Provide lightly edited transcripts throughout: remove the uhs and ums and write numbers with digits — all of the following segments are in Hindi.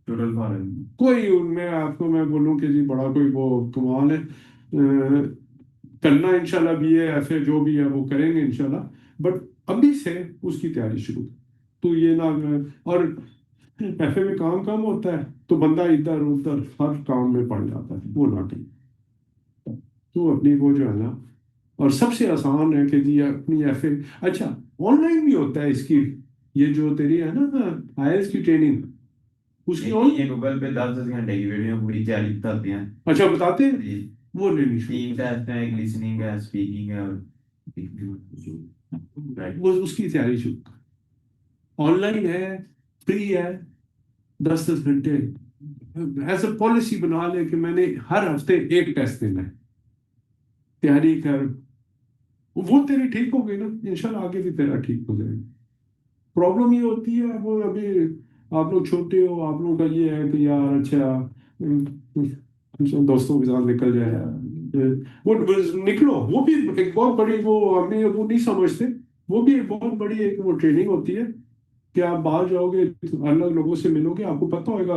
Total foreign. कोई उनमें आपको मैं बोलूं कि जी बड़ा कोई वो कमाल है, करना इंशाल्लाह बीए एफए जो भी है वो करेंगे इंशाल्लाह। बट अभी से उसकी तैयारी शुरू। तो ये ना, और एफए में काम कम होता है तो बंदा इधर उधर हर काम में पड़ जाता है, वो ना ठीक। तो अपनी वो जो है ना, और सबसे आसान है कि जी अपनी एफए, अच्छा ऑनलाइन भी होता है इसकी, ये जो तेरी है ना आईएलटीएस की ट्रेनिंग, उसकी ये ऑन। ये गूगल पे 10-10 घंटे की वीडियो पूरी तैयारी बताती हैं। अच्छा बताते हैं, ये वो लेनी शुरू। 3 टेस्ट है, एक लिसनिंग है, स्पीकिंग है और वो उसकी तैयारी शुरू, ऑनलाइन है, फ्री है, 10-10 घंटे। ऐसा पॉलिसी बना ले कि मैंने हर हफ्ते एक टेस्ट देना है, तैयारी कर। वो तेरी ठीक हो गई ना, इंशाल्लाह आगे भी तेरा ठीक हो जाएगा। प्रॉब्लम ये होती है, वो अभी आप लोग छोटे हो, आप लोगों का ये है कि यार अच्छा दोस्तों के साथ निकल जाए यार, वो निकलो, वो भी एक बहुत बड़ी, वो हमें वो नहीं समझते, वो भी एक बहुत बड़ी एक वो ट्रेनिंग होती है कि आप बाहर जाओगे, अलग लोगों से मिलोगे, आपको पता होगा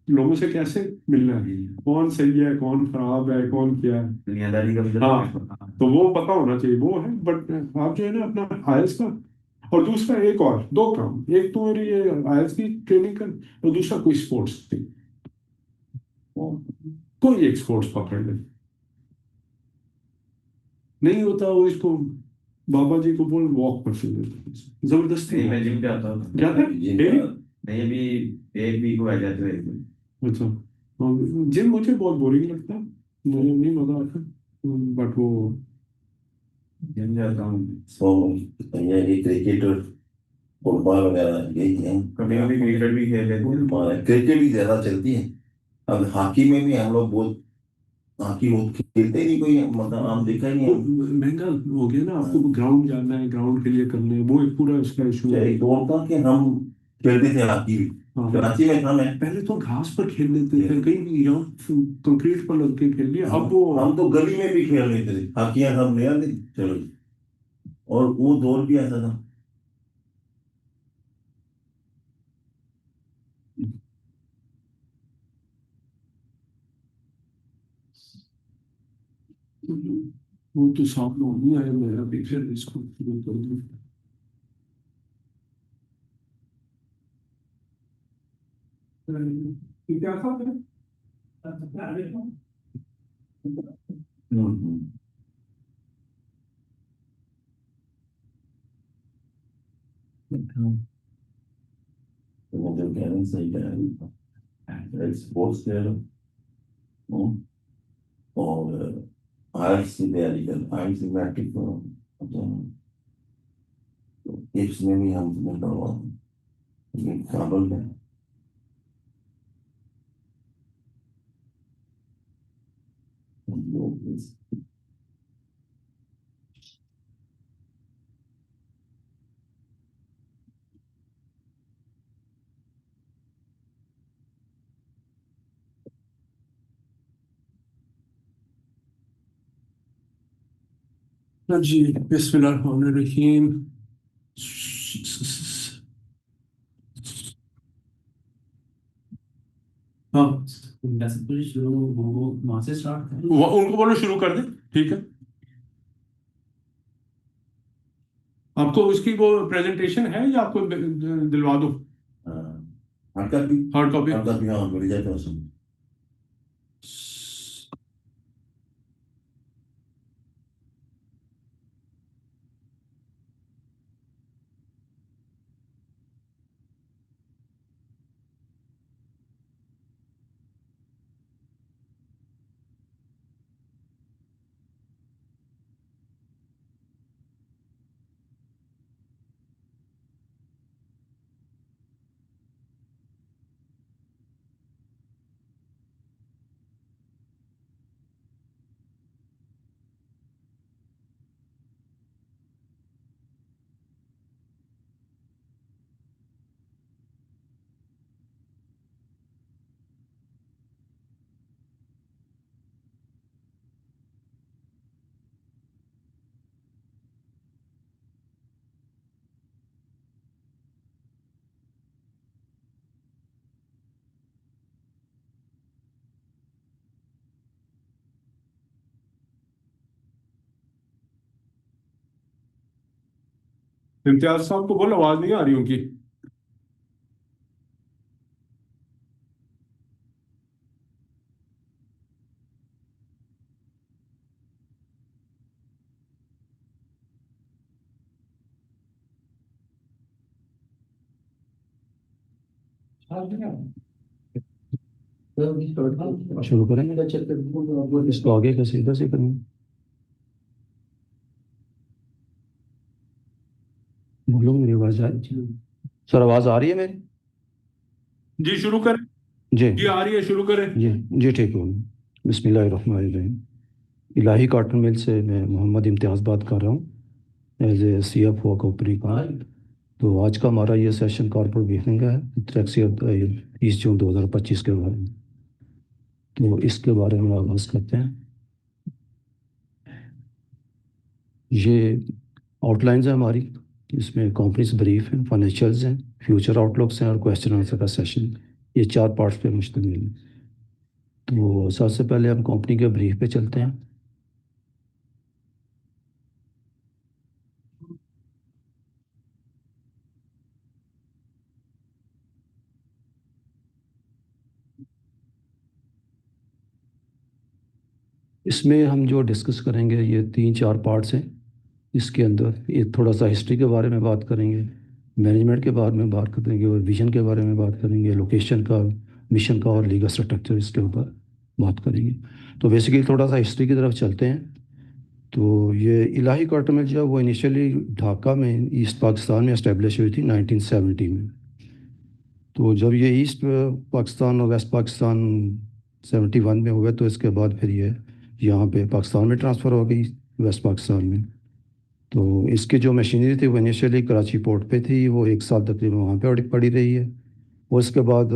लोगों से कैसे मिलना है, कौन सही है कौन खराब है कौन क्या है। दुनियादारी का भी तो हाँ, पता है। तो वो पता होना चाहिए, वो है। बट आप जो है ना अपना आईएलटीएस का, और दूसरा एक और दो काम, एक तो मेरी ये आईएलटीएस की ट्रेनिंग कर, और दूसरा कोई स्पोर्ट्स थी, कोई एक स्पोर्ट्स पकड़ ले। नहीं होता वो इसको, बाबा जी को बोल वॉक पर चल देते, जबरदस्ती नहीं, मैं वॉक जिम जाता हूँ। जाते हैं डेली। नहीं, अभी 1 वीक हुआ जाते हुए। अच्छा, जिम मुझे बहुत बोरिंग लगता है, मुझे नहीं मजा आता, बट वो जिम जाता हूँ। सो ये क्रिकेट और फुटबॉल वगैरह यही है। कभी कभी क्रिकेट भी खेल लेते हैं। और क्रिकेट भी ज्यादा चलती है। अब हॉकी में भी हम लोग बहुत, हॉकी बहुत खेलते ही नहीं, कोई मतलब हम देखा ही नहीं वो है। महंगा हो गया ना, आपको ग्राउंड जाना है, ग्राउंड के लिए करने हैं, वो एक पूरा उसका इशू है। एक दौर था कि हम खेलते थे हॉकी भी, हाँ हाँ, कराची में था मैं। पहले तो घास पर खेल लेते थे, कहीं भी यहाँ कंक्रीट पर लग के खेल लिया, हम अब वो हम तो गली में भी खेल लेते थे, हॉकियां हम ले आते थे, चलो जी। और वो दौर भी ऐसा था। वो तो साफ लोग नहीं आए, मैं अभी फिर इसको शुरू कर दूँ। क्या था हम्म। हम्म। तो वो जो कह रहे हैं सही कह रहे हैं, स्पोर्ट्स खेलो। हम्म। और आर्ट्स की तैयारी कर, आर्ट्स की मैट्रिक करो। अच्छा, तो इसमें भी हम तुम्हें करवा दें, ये काबल में। हम लोग हाँ जी, बिस्मिल्लाहिर्रहमानिर्रहीम। हाँ, वहाँ से स्टार्ट करें, उनको बोलो शुरू कर दे, ठीक है। आपको उसकी वो प्रेजेंटेशन है या आपको दिलवा दो hard copy, hard copy? Hard copy हाँ मिल जाए तो उसमें। इम्तियाज साहब को बोलो, आवाज नहीं आ रही उनकी। शुरू करेंगे, इसको आगे कैसे इधर से करेंगे? बोलो, मेरी आवाज आ रही है? सर आवाज आ रही है मेरी? जी शुरू करें। जी जी आ रही है, शुरू करें। जी जी ठीक हो। बिस्मिल्लाहिर्रहमानिर्रहीम। इलाही कॉटन मिल से मैं मोहम्मद इम्तियाज़ बात कर रहा हूँ, एज ए CFO कंपनी का। तो आज का हमारा ये सेशन कॉर्पोरेट ब्रीफिंग है 30 जून 2025 के बारे में। तो इसके बारे में आगाज़ करते हैं। ये आउटलाइंस है हमारी, इसमें कंपनीज ब्रीफ हैं, फाइनेंशियल्स हैं, फ्यूचर आउटलुक्स हैं और क्वेश्चन आंसर का सेशन। ये 4 पार्ट्स पे मुश्तमिल है। तो सबसे पहले हम कंपनी के ब्रीफ पे चलते हैं। इसमें हम जो डिस्कस करेंगे ये 3-4 पार्ट्स हैं। इसके अंदर एक थोड़ा सा हिस्ट्री के बारे में बात करेंगे, मैनेजमेंट के बारे में बात करेंगे और विजन के बारे में बात करेंगे, लोकेशन का, मिशन का और लीगल स्ट्रक्चर इसके ऊपर बात करेंगे। तो बेसिकली थोड़ा सा हिस्ट्री की तरफ चलते हैं। तो ये इलाही कॉटन मिल जो है वो इनिशियली ढाका में ईस्ट पाकिस्तान में इस्टेब्लिश हुई थी 1970 में। तो जब ये ईस्ट पाकिस्तान और वेस्ट पाकिस्तान 71 में हुए तो इसके बाद फिर ये यहाँ पे पाकिस्तान में ट्रांसफ़र हो गई, वेस्ट पाकिस्तान में। तो इसकी जो मशीनरी थी वो इनिशियली कराची पोर्ट पे थी, वो 1 साल तकरीबन वहाँ पे पड़ी रही है। और इसके बाद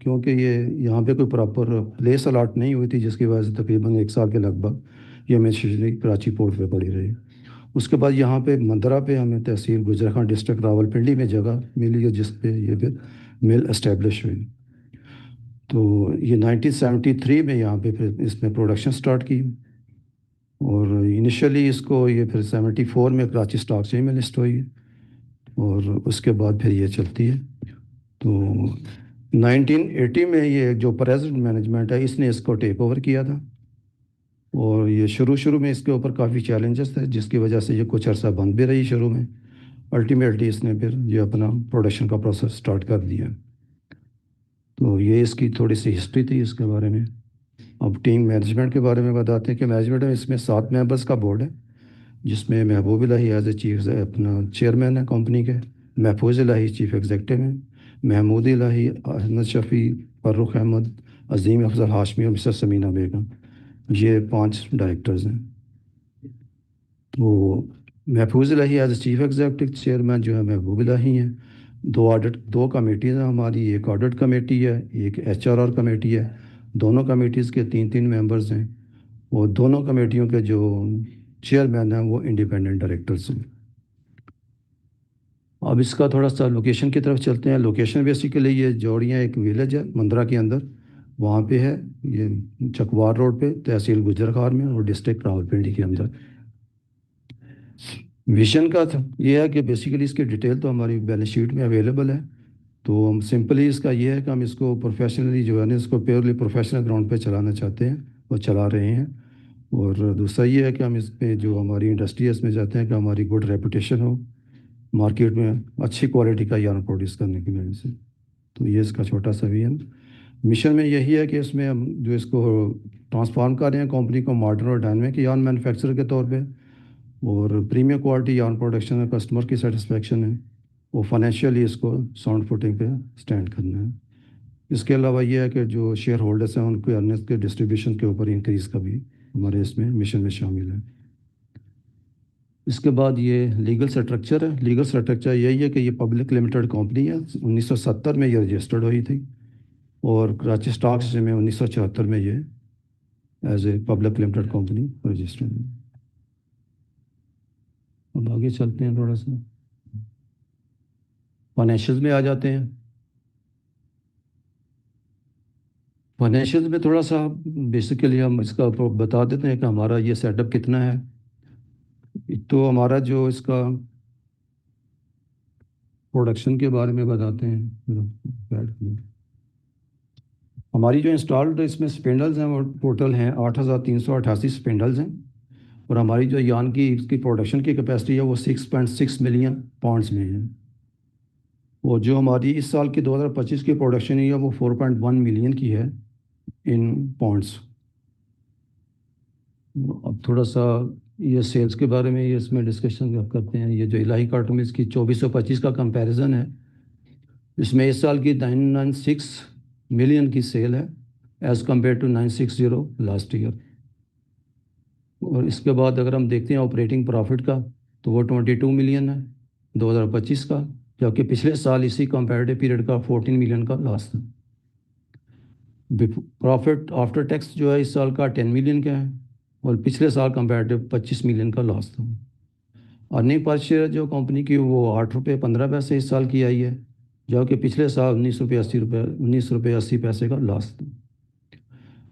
क्योंकि ये यहाँ पे कोई प्रॉपर प्लेस अलाट नहीं हुई थी, जिसकी वजह से तकरीबन 1 साल के लगभग ये मशीनरी कराची पोर्ट पे पड़ी रही। उसके बाद यहाँ पे मंदरा पे हमें तहसील गुजराखान डिस्ट्रिक्ट रावलपिंडी में जगह मिली है, जिस पे ये फिर मिल इस्टेब्लिश हुई। तो ये 1973 में यहाँ पे फिर इसमें प्रोडक्शन स्टार्ट की। और इनिशियली इसको ये फिर 74 में कराची स्टॉक एक्सचेंज में लिस्ट हुई और उसके बाद फिर ये चलती है। तो 1980 में ये जो प्रेजेंट मैनेजमेंट है इसने इसको टेक ओवर किया था। और ये शुरू में इसके ऊपर काफ़ी चैलेंजेस थे, जिसकी वजह से ये कुछ अर्सा बंद भी रही शुरू में। अल्टीमेटली इसने फिर ये अपना प्रोडक्शन का प्रोसेस स्टार्ट कर दिया। तो ये इसकी थोड़ी सी हिस्ट्री थी इसके बारे में। अब टीम मैनेजमेंट के बारे में बताते हैं कि मैनेजमेंट में इसमें 7 मेंबर्स का बोर्ड है, जिसमें महबूब इलाही एज ए चीफ अपना चेयरमैन है कंपनी के, महफूज इलाही चीफ एग्जेक्टिव हैं, महमूद इलाही, अहमद शफ़ी, फर्रुख अहमद, अजीम अफजल हाशमी और मिसेस समीना बेगम, ये 5 डायरेक्टर्स हैं। तो Mahfooz Ilahi as a chief executive chairman जो है महबूब इलाही हैं। 2 कमेटीज़ हैं हमारी, एक ऑडिट कमेटी है, एक HRR कमेटी है। दोनों कमेटीज़ के 3-3 मेंबर्स हैं और दोनों कमेटियों के जो चेयरमैन हैं वो इंडिपेंडेंट डायरेक्टर्स हैं। अब इसका थोड़ा सा लोकेशन की तरफ चलते हैं। लोकेशन बेसिकली ये जोड़ियाँ एक विलेज है मंदरा के अंदर, वहाँ पे है ये चकवार रोड पे, तहसील गुजरखार में और डिस्ट्रिक्ट रावलपिंडी के अंदर। विजन का ये है कि बेसिकली इसकी डिटेल तो हमारी बैलेंस शीट में अवेलेबल है। तो हम सिंपली इसका ये है कि हम इसको प्रोफेशनली जो है ना, इसको प्योरली प्रोफेशनल ग्राउंड पे चलाना चाहते हैं और चला रहे हैं। और दूसरा ये है कि हम इस पे जो हमारी इंडस्ट्री है इसमें चाहते हैं कि हमारी गुड रेपुटेशन हो मार्केट में, अच्छी क्वालिटी का यार्न प्रोड्यूस करने की वजह से। तो ये इसका छोटा सा विजन। मिशन में यही है कि इसमें हम जो इसको ट्रांसफॉर्म कर रहे हैं कंपनी को मॉडर्न और डायनामिक यार्न मैन्युफैक्चरर के तौर पे, और प्रीमियम क्वालिटी यार्न प्रोडक्शन है, कस्टमर की सेटिस्फेक्शन है, वो फाइनेंशियली इसको साउंड फुटिंग पे स्टैंड करना है। इसके अलावा ये है कि जो शेयर होल्डर्स हैं उनको अर्निंग्स के डिस्ट्रीब्यूशन के ऊपर इंक्रीज़ का भी हमारे इसमें मिशन में शामिल है। इसके बाद ये लीगल स्ट्रक्चर है। लीगल स्ट्रक्चर यही है कि ये पब्लिक लिमिटेड कंपनी है, 1970 में ये रजिस्टर्ड हुई थी और कराची स्टॉक एक्सचेंज में 1974 में ये as a public limited company registered है। अब आगे चलते हैं, थोड़ा सा फाइनेंशियल्स में आ जाते हैं। फाइनेंशियल्स में थोड़ा सा बेसिकली हम इसका बता देते हैं कि हमारा ये सेटअप कितना है। एक तो हमारा जो इसका प्रोडक्शन के बारे में बताते हैं। हमारी जो इंस्टॉल्ड इसमें स्पिंडल्स हैं वो टोटल हैं 8,388 स्पिंडल्स हैं, और हमारी जो यान की इसकी प्रोडक्शन की कैपेसिटी है वो 6.6 मिलियन पाउंड्स में है। वो जो हमारी इस साल की 2025 की प्रोडक्शन है वो 4.1 मिलियन की है इन पाउंड्स। अब थोड़ा सा ये सेल्स के बारे में ये इसमें डिस्कशन करते हैं। ये जो इलाही कार्टून इसकी 2425 का कंपैरिजन है, इसमें इस साल की 996 मिलियन की सेल है as compare to 960 last year. और इसके बाद अगर हम देखते हैं ऑपरेटिंग प्रॉफिट का, तो वो 22 मिलियन है 2025 का, जबकि पिछले साल इसी कंपैरेटिव पीरियड का 14 मिलियन का लॉस था। प्रॉफिट आफ्टर टैक्स जो है इस साल का 10 मिलियन का है, और पिछले साल कंपैरेटिव 25 मिलियन का लॉस था। अर्निंग पर शेयर जो कंपनी की वो 8 रुपये 15 पैसे इस साल की आई है, जबकि पिछले साल 19 रुपये 80 पैसे का लॉस था।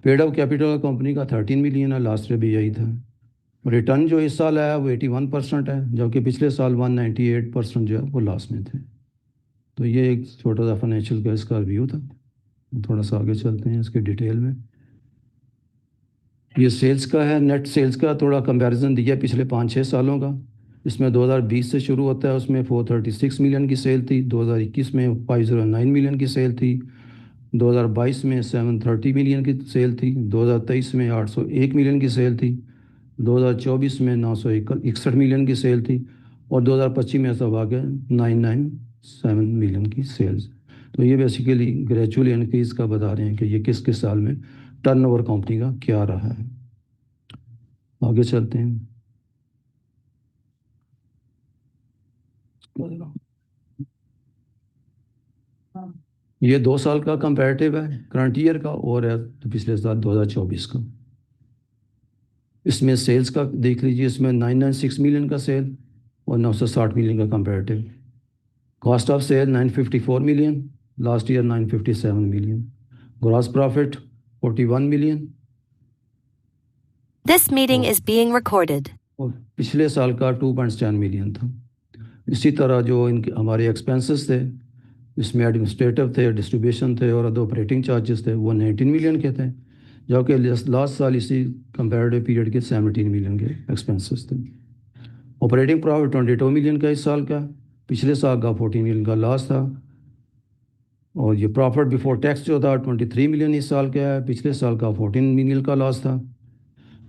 पेड अप कैपिटल कंपनी का 13 मिलियन है, लास्ट ईयर भी यही था। रिटर्न जो इस साल आया वो 81% है, जबकि पिछले साल 198% जो है वो लॉस में थे। तो ये एक छोटा सा फाइनेंशियल का इसका रिव्यू था। थोड़ा सा आगे चलते हैं इसके डिटेल में। ये सेल्स का है, नेट सेल्स का थोड़ा कंपैरिजन दिया पिछले 5-6 सालों का। इसमें 2020 से शुरू होता है, उसमें 436 मिलियन की सेल थी, 2021 में 509 मिलियन की सेल थी, 2022 में 730 मिलियन की सेल थी, 2023 में 801 मिलियन की सेल थी, 2024 में 961 मिलियन की सेल थी, और 2025 में सब आ गया 997 मिलियन की सेल्स। तो ये बेसिकली ग्रेजुअली इनक्रीज का बता रहे हैं कि ये किस किस साल में टर्नओवर कंपनी का क्या रहा है। आगे चलते हैं। ये 2 साल का कंपैरेटिव है करंट ईयर का, और है तो पिछले साल 2024 का। इसमें सेल्स का देख लीजिए, इसमें 996 मिलियन का सेल और 960 मिलियन का comparative. Cost of sale 954 million, last year 957 million. Gross profit 41 million. This meeting is being recorded. और पिछले साल का 2.7 मिलियन था। इसी तरह जो इनके हमारे एक्सपेंसेस थे, इसमें एडमिनिस्ट्रेटिव थे, डिस्ट्रीब्यूशन थे और अदर ऑपरेटिंग चार्जेस थे, वो 19 मिलियन के थे, जबकि लास्ट साल इसी कंपैरेटिव पीरियड के 17 मिलियन के एक्सपेंसेस थे। ऑपरेटिंग प्रॉफिट 22 मिलियन का इस साल का, पिछले साल का 14 मिलियन का लॉस था। और ये प्रॉफिट बिफोर टैक्स जो था 23 मिलियन इस साल का है, पिछले साल का 14 मिलियन का लॉस था।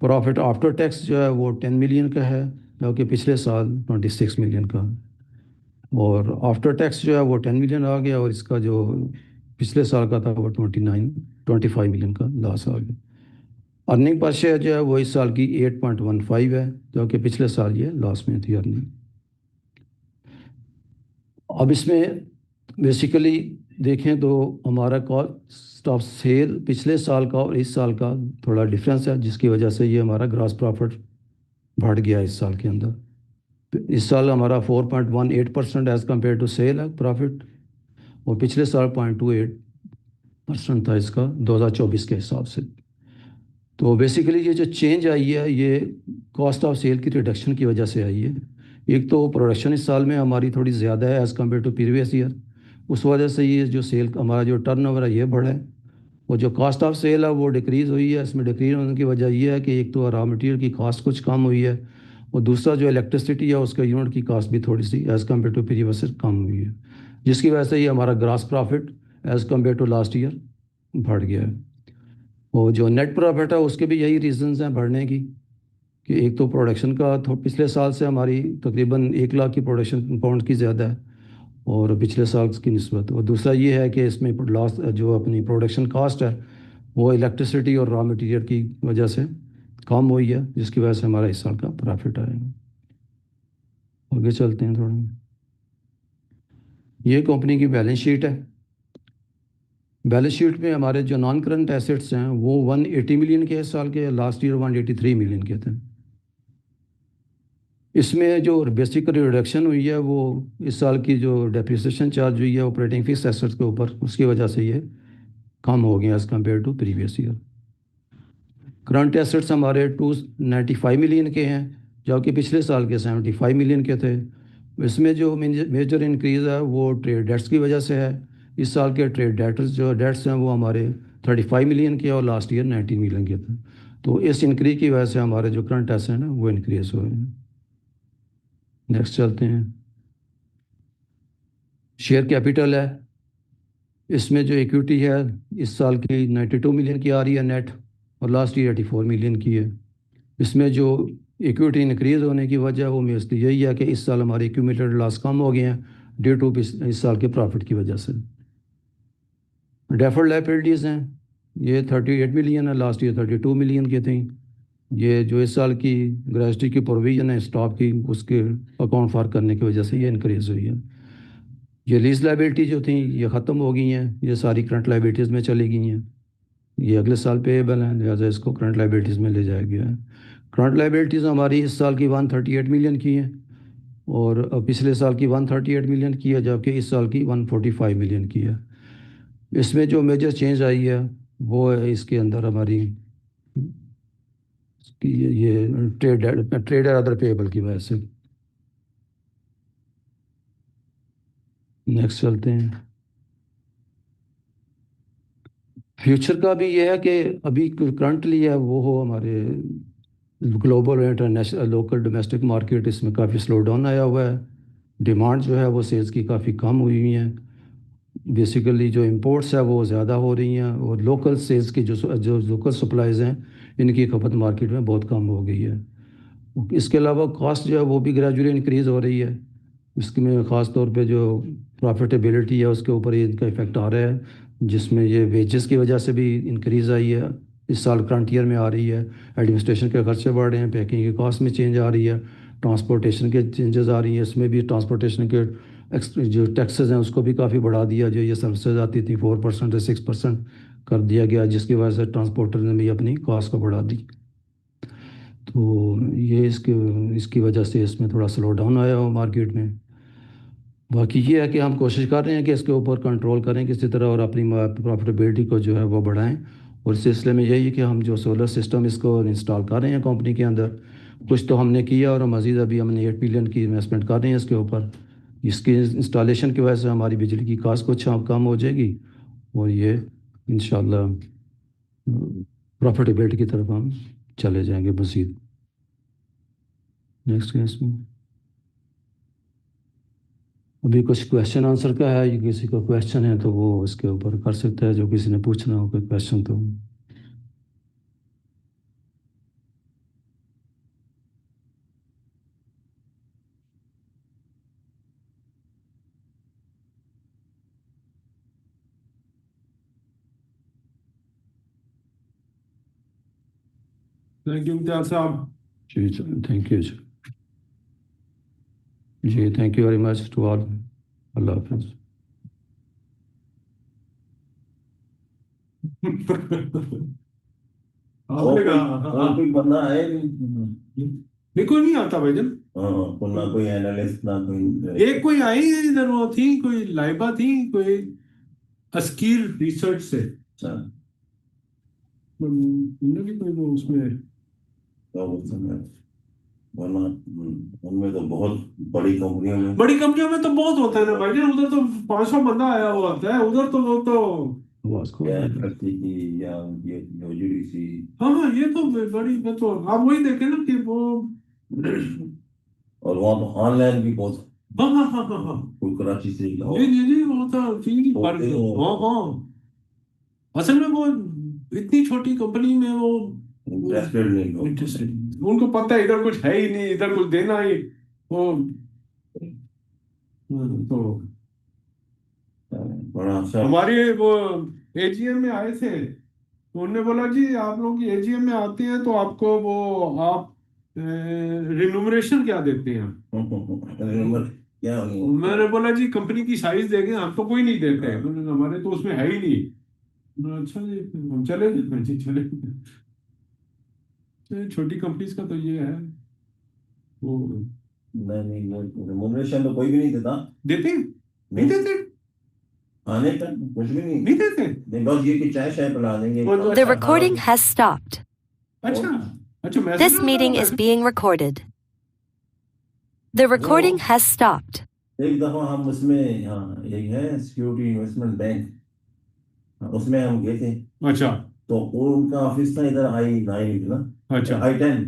प्रॉफिट आफ्टर टैक्स जो है वो 10 मिलियन का है, जबकि पिछले साल 26 मिलियन का। और आफ्टर टैक्स जो है वो 10 मिलियन आ गया, और इसका जो पिछले साल का था वो 25 मिलियन का लॉस आ गया। अर्निंग पर शेयर जो है वो इस साल की 8.15 है, जबकि पिछले साल ये लॉस में थी अर्निंग। अब इसमें बेसिकली देखें तो हमारा कॉस्ट ऑफ सेल पिछले साल का और इस साल का थोड़ा डिफरेंस है, जिसकी वजह से ये हमारा ग्रॉस प्रॉफिट बढ़ गया इस साल के अंदर। इस साल हमारा 4.18% एज़ कम्पेयर टू सेल है प्रॉफिट, और पिछले साल 0.28% था इसका 2024 के हिसाब से। तो बेसिकली ये जो चेंज आई है ये कॉस्ट ऑफ सेल की रिडक्शन की वजह से आई है। एक तो प्रोडक्शन इस साल में हमारी थोड़ी ज़्यादा है as compare to previous year, उस वजह से ये जो सेल हमारा जो टर्नओवर है ये बढ़ा है, और जो कॉस्ट ऑफ सेल है वो डिक्रीज़ हुई है। इसमें डिक्रीज होने की वजह ये है कि एक तो रॉ मटेरियल की कॉस्ट कुछ कम हुई है, और दूसरा जो इलेक्ट्रिसिटी है उसका यूनिट की कॉस्ट भी थोड़ी सी as compare to previous year कम हुई है, जिसकी वजह से ये हमारा gross profit as compare to last year बढ़ गया है। और जो नेट प्रॉफिट है उसके भी यही रीजंस हैं बढ़ने की, कि एक तो प्रोडक्शन का तो पिछले साल से हमारी तकरीबन 1 लाख की प्रोडक्शन पाउंड की ज़्यादा है और पिछले साल की निस्बत, और दूसरा ये है कि इसमें लॉस जो अपनी प्रोडक्शन कास्ट है वो इलेक्ट्रिसिटी और रॉ मटेरियल की वजह से कम हुई है, जिसकी वजह से हमारा इस साल का प्रॉफिट आएगा। आगे चलते हैं थोड़ा। ये कंपनी की बैलेंस शीट है। बैलेंस शीट में हमारे जो नॉन करंट एसेट्स हैं वो 180 मिलियन के इस साल के, लास्ट ईयर 183 मिलियन के थे। इसमें जो बेसिक रिडक्शन हुई है वो इस साल की जो डेप्रिसिएशन चार्ज हुई है ऑपरेटिंग फिक्स एसेट्स के ऊपर, उसकी वजह से ये कम हो गया as compare to previous year. Current assets हमारे 295 मिलियन के हैं, जबकि पिछले साल के 75 मिलियन के थे, इसमें जो मेजर इंक्रीज़ है वो ट्रेड डेट्स की वजह से है। इस साल के ट्रेड डेट्स जो डेट्स हैं वो हमारे 35 मिलियन के और लास्ट ईयर 19 मिलियन के थे। तो इस इंक्रीज की वजह से हमारे जो करंट एसेट हैं वो इंक्रीज हुए हैं। नेक्स्ट चलते हैं। शेयर कैपिटल है, इसमें जो इक्विटी है इस साल की 92 मिलियन की आ रही है नेट, और लास्ट ईयर 84 मिलियन की है। इसमें जो इक्विटी इंक्रीज होने की वजह वो मोस्टली यही है कि इस साल हमारे एक्यूमुलेटेड लॉस कम हो गए हैं ड्यू टू इस साल के प्रॉफिट की वजह से। डेफर्ड लायबिलिटीज़ हैं, ये 38 मिलियन है, लास्ट ईयर 32 मिलियन की थी। ये जो इस साल की ग्रेजुटी की प्रोविजन है स्टॉक की, उसके अकाउंट फॉर करने की वजह से ये इंक्रीज़ हुई है। ये लीज लायबिलिटी जो थी ये ख़त्म हो गई हैं, ये सारी करंट लायबिलिटीज़ में चली गई हैं। ये अगले साल पेएबल हैं, लिहाजा इसको करंट लायबिलिटीज़ में ले जाया गया है। करंट लायबिलिटीज़ हमारी इस साल की 138 मिलियन की हैं, और पिछले साल की 138 मिलियन की है, जबकि इस साल की 145 मिलियन की है। इसमें जो मेजर चेंज आई है वो है इसके अंदर हमारी ये ट्रेड अदर पेएबल की वजह से। नेक्स्ट चलते हैं। फ्यूचर का भी ये है कि अभी करंटली है वो हो हमारे ग्लोबल और इंटरनेशनल लोकल डोमेस्टिक मार्केट, इसमें काफ़ी स्लो डाउन आया हुआ है। डिमांड जो है वो सेल्स की काफ़ी कम हुई हुई हैं। बेसिकली जो इंपोर्ट्स है वो ज़्यादा हो रही हैं, और लोकल सेल्स की जो लोकल सप्लाईज़ हैं इनकी खपत मार्केट में बहुत कम हो गई है। इसके अलावा कॉस्ट जो है वो भी ग्रेजुअली इंक्रीज़ हो रही है। इसमें ख़ास तौर पे जो प्रॉफिटेबिलिटी है उसके ऊपर इनका इफ़ेक्ट आ रहा है, जिसमें ये वेजेस की वजह से भी इंक्रीज़ आई है, इस साल करंट ईयर में आ रही है। एडमिनिस्ट्रेशन के खर्चे बढ़ रहे हैं, पैकिंग की कॉस्ट में चेंज आ रही है, ट्रांसपोर्टेशन के चेंजेस आ रही हैं। इसमें भी ट्रांसपोर्टेशन के जो टैक्सेस हैं उसको भी काफ़ी बढ़ा दिया। जो ये सर्विसेज आती थी 4% से 6% कर दिया गया, जिसकी वजह से ट्रांसपोर्टर ने भी अपनी कॉस्ट को बढ़ा दी। तो ये इसकी वजह से इसमें थोड़ा स्लो डाउन आया हो मार्केट में। बाकी ये है कि हम कोशिश कर रहे हैं कि इसके ऊपर कंट्रोल करें किसी तरह, और अपनी प्रॉफिटेबिलिटी को जो है वो बढ़ाएं। और इस सिलसिले में यही है कि हम जो सोलर सिस्टम इसको इंस्टॉल कर रहे हैं कंपनी के अंदर, कुछ तो हमने किया और मज़ीद अभी हमने 8 मिलियन की इन्वेस्टमेंट कर रहे हैं इसके ऊपर। इसकी इंस्टॉलेशन की वजह से हमारी बिजली की कास्ट कुछ कम हो जाएगी, और ये इंशाल्लाह प्रॉफिटेबिलिटी की तरफ हम चले जाएंगे मज़ीद। नेक्स्ट केस में अभी कुछ क्वेश्चन आंसर का है, ये किसी का क्वेश्चन है तो वो इसके ऊपर कर सकता है, जो किसी ने पूछना हो कोई क्वेश्चन तो। थैंक यू इम्तियाज साहब। जी थैंक यू जी, thank you very much to all. अल्लाह हाफिज़। आपने कहा और कोई बंदा है नहीं? नहीं, कोई नहीं आता भाईजान। हाँ, ना कोई एनालिस्ट ना कोई। एक कोई आई है इधर, वो थी कोई लाइबा थी, कोई अस्कीर रिसर्च से। अच्छा, भी कोई वो उसमें तो उस समय वरना उनमें तो बहुत बड़ी कंपनियों में तो बहुत होता है ना भाईजान। उधर तो 500 बंदा आया हुआ होता है उधर, तो वो तो आवाज़ को क्या करती थी या ये यूजीडीसी। हाँ, ये तो बड़ी मैं तो आप वही देखे ना कि वो और वहाँ तो ऑनलाइन भी बहुत हाँ कोई कराची से लाओ। जी वो तो चीज पर होते हो। हाँ असल में वो इतनी छोटी कंपनी में वो इंटरेस्टेड नहीं हो। इंटरेस्टेड, उनको पता है इधर कुछ है ही नहीं, इधर कुछ देना ही वो तो। बड़ा अच्छा। हमारे वो एजीएम में आए थे तो उन्होंने बोला जी आप लोग एजीएम में आते हैं तो आपको वो आप रिन्यूमरेशन क्या देते हैं। क्या मैंने बोला जी कंपनी की साइज देंगे, हम तो कोई नहीं देते हैं। उन्होंने हमारे तो उसमें है ही नहीं। अच्छा जी हम चले जी चले। छोटी कंपनीज का तो ये है वो नहीं वो रिम्यूनरेशन तो कोई भी नहीं देता। देते नहीं देते आने तक कुछ भी नहीं देते। नहीं, बस ये कि चाय शाय पिला देंगे। The recording has stopped. अच्छा मैं This समझा meeting था is being recorded. The recording has stopped. एक दफा हम उसमें, हाँ एक है सिक्योरिटी इन्वेस्टमेंट बैंक, उसमें हम गए थे। अच्छा तो वो उनका ऑफिस था इधर I9 ना, अच्छा I10